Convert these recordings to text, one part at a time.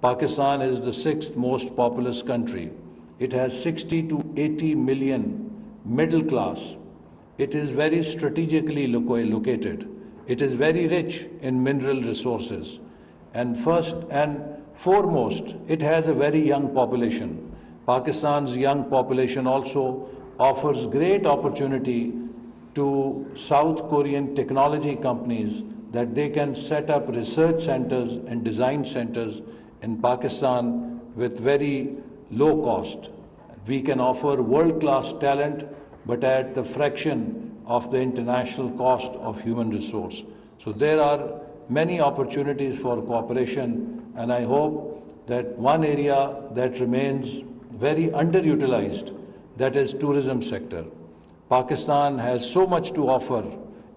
Pakistan is the sixth most populous country. It has 60 to 80 million middle class. It is very strategically located. It is very rich in mineral resources. And first and foremost, it has a very young population. Pakistan's young population also offers great opportunity to South Korean technology companies that they can set up research centers and design centers in Pakistan with very low cost. We can offer world-class talent, but at the fraction of the international cost of human resource. So there are many opportunities for cooperation, and I hope that one area that remains very underutilized, that is tourism sector. Pakistan has so much to offer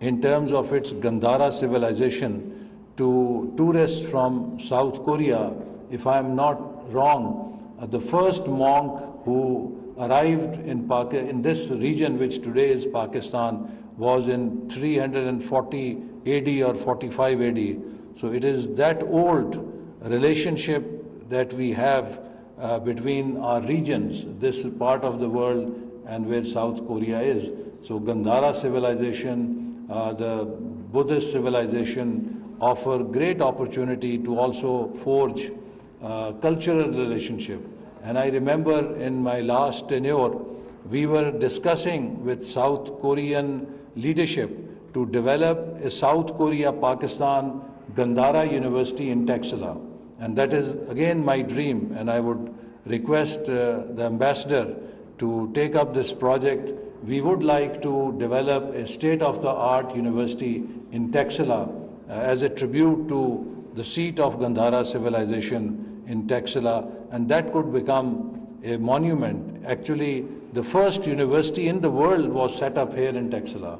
in terms of its Gandhara civilization to tourists from South Korea. If I am not wrong, the first monk who arrived in this region, which today is Pakistan, was in 340 AD or 45 AD. So it is that old relationship that we have between our regions, this part of the world and where South Korea is. So Gandhara civilization, the Buddhist civilization offer great opportunity to also forge cultural relationship. And I remember in my last tenure, we were discussing with South Korean leadership to develop a South Korea-Pakistan Gandhara University in Taxila. And that is again my dream, and I would request the ambassador to take up this project. We would like to develop a state-of-the-art university in Taxila as a tribute to the seat of Gandhara civilization in Taxila, and that could become a monument. Actually, the first university in the world was set up here in Taxila.